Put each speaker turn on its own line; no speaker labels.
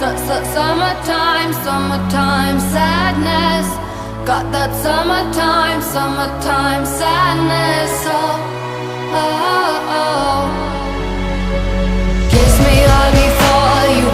Summertime, summertime sadness. Got that summertime, summertime sadness. Oh, oh, oh.